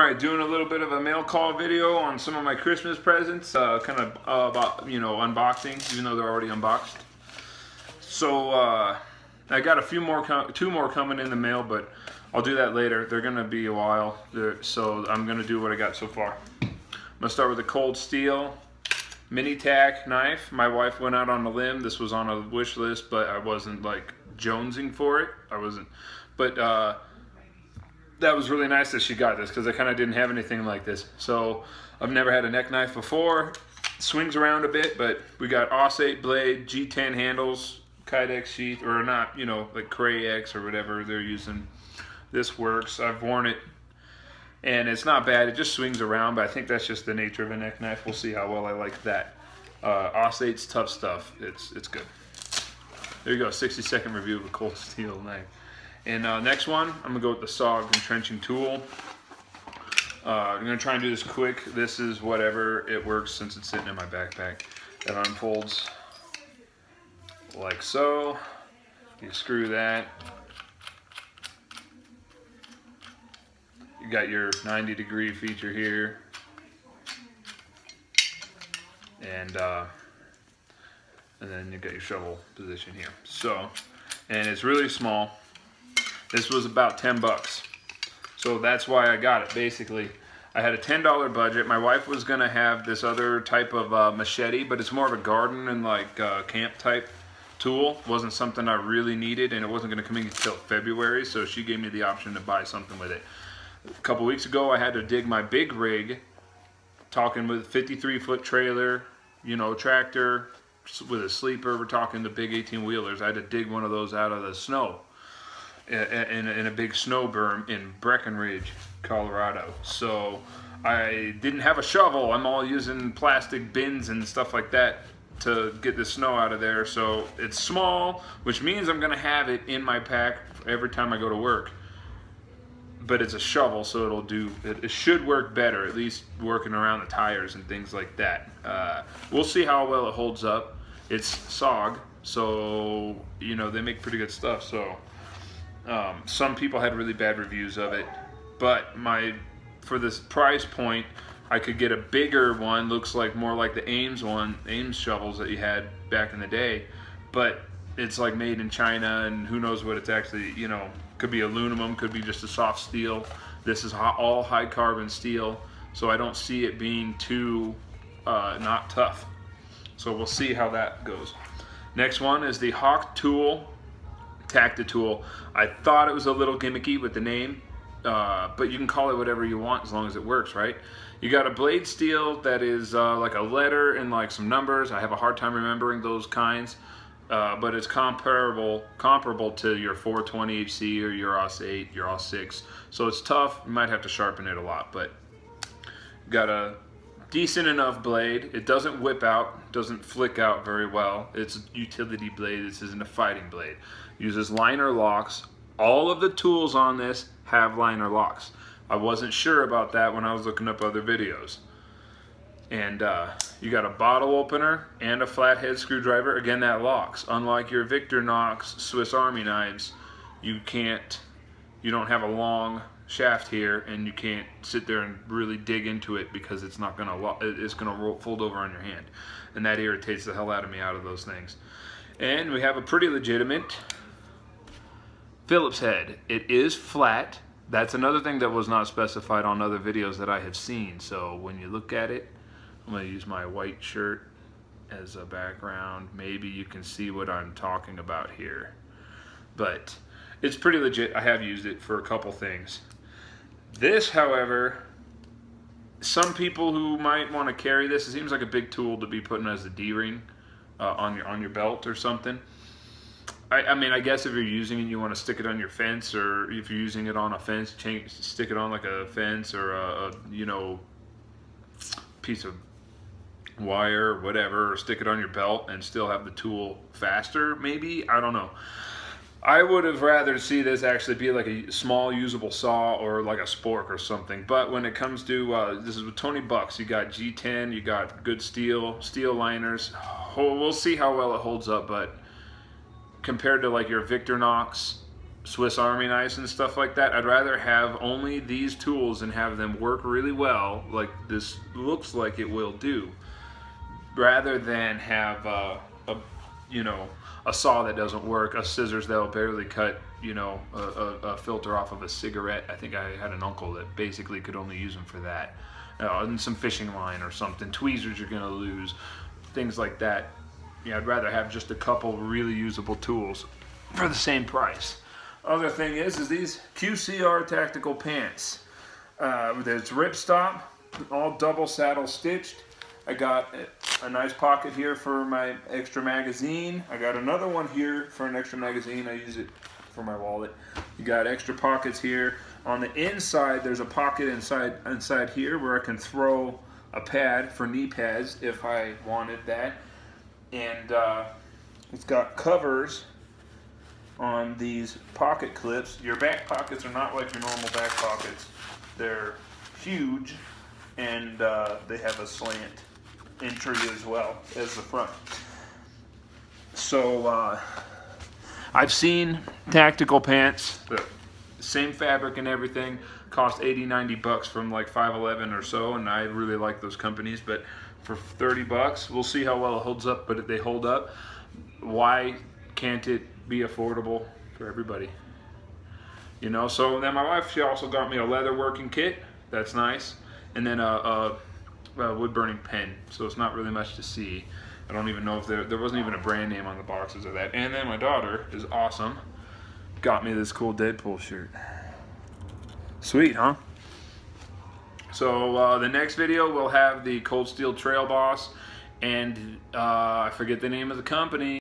Alright, doing a little bit of a mail call video on some of my Christmas presents, kind of about, unboxing, even though they're already unboxed. So, I got two more coming in the mail, but I'll do that later. They're going to be a while, so I'm going to do what I got so far. I'm going to start with the cold steel mini tack knife. My wife went out on a limb. This was on a wish list, but I wasn't like jonesing for it. I wasn't, but that was really nice that she got this because I kind of didn't have anything like this. So I've never had a neck knife before. It swings around a bit, but we got s.o.g blade, G10 handles, Kydex sheath, or not, like Cray X or whatever they're using. This works. I've worn it, and it's not bad. It just swings around, but I think that's just the nature of a neck knife. We'll see how well I like that. s.o.g's tough stuff. It's good. There you go, 60-second review of a cold steel knife. And next one, I'm going to go with the s.o.g entrenching tool. I'm going to try and do this quick. This is whatever, it works since it's sitting in my backpack. It unfolds like so. You screw that. You got your 90-degree feature here. And then you got your shovel position here. So, and it's really small. This was about 10 bucks. So that's why I got it, basically. I had a $10 budget. My wife was gonna have this other type of machete, but it's more of a garden and like camp type tool. It wasn't something I really needed, and it wasn't gonna come in until February, so she gave me the option to buy something with it. A couple weeks ago, I had to dig my big rig, talking with 53-foot trailer, tractor, with a sleeper. We're talking the big 18-wheelers. I had to dig one of those out of the snow in a big snow berm in Breckenridge, Colorado. So I didn't have a shovel. I'm all using plastic bins and stuff like that to get the snow out of there. So it's small, which means I'm gonna have it in my pack every time I go to work. But it's a shovel, so it should work better, at least working around the tires and things like that. We'll see how well it holds up. It's s.o.g, so they make pretty good stuff. So some people had really bad reviews of it, but for this price point, I could get a bigger one. Looks like more like the Ames shovels that you had back in the day, but it's like made in China, and who knows what it's actually, could be aluminum, could be just a soft steel. This is all high carbon steel, so I don't see it being too not tough. So we'll see how that goes. Next one is the hawke tool, tactitool. I thought it was a little gimmicky with the name, but you can call it whatever you want as long as it works, right? You got a blade steel that is like a letter and like some numbers. I have a hard time remembering those kinds. But it's comparable to your 420 HC or your s.o.g, your s.o.g. So it's tough. You might have to sharpen it a lot, but got a decent enough blade. It doesn't whip out, doesn't flick out very well. It's a utility blade. This isn't a fighting blade. Uses liner locks. All of the tools on this have liner locks. I wasn't sure about that when I was looking up other videos. And you got a bottle opener and a flathead screwdriver. Again, that locks. Unlike your Victorinox Swiss Army knives, you don't have a long shaft here, and you can't sit there and really dig into it because it's gonna fold over on your hand, and that irritates the hell out of me out of those things. And we have a pretty legitimate Phillips head. It is flat. That's another thing that was not specified on other videos that I have seen. So when you look at it, I'm going to use my white shirt as a background. Maybe you can see what I'm talking about here. But it's pretty legit. I have used it for a couple things. This, however, some people who might want to carry this, it seems like a big tool to be putting as a D-ring on your belt or something. I mean, I guess if you're using it, you want to stick it on your fence, or if you're using it on a fence, stick it on like a fence or a piece of wire or whatever, or stick it on your belt and still have the tool faster, maybe. I don't know. I would have rather see this actually be like a small usable saw or like a spork or something. But when it comes to this is with $20, you got G10, you got good steel liners. We'll see how well it holds up, but compared to like your Victorinox Swiss Army knives and stuff like that. I'd rather have only these tools and have them work really well, like this looks like it will do, rather than have a saw that doesn't work, a scissors that'll barely cut, a filter off of a cigarette. I think I had an uncle that basically could only use them for that. And some fishing line or something. Tweezers you're gonna lose, things like that. Yeah, I'd rather have just a couple really usable tools for the same price. Other thing is these QCR tactical pants. There's ripstop, all double saddle stitched. I got a nice pocket here for my extra magazine. I got another one here for an extra magazine. I use it for my wallet. You got extra pockets here. On the inside, there's a pocket inside here where I can throw a pad for knee pads if I wanted that. And it's got covers on these pocket clips. Your back pockets are not like your normal back pockets. They're huge, and they have a slant entry as well as the front. So I've seen tactical pants, the same fabric and everything, cost 80-90 bucks from like 511 or so, and I really like those companies. But for 30 bucks, we'll see how well it holds up, but if they hold up, why can't it be affordable for everybody? So then my wife, she also got me a leather working kit. That's nice. And then a wood burning pen. So it's not really much to see. I don't even know if there wasn't even a brand name on the boxes of that. And then my daughter is awesome. Got me this cool Deadpool shirt. Sweet, huh? So the next video we'll have the Cold Steel Trail Boss, and I forget the name of the company.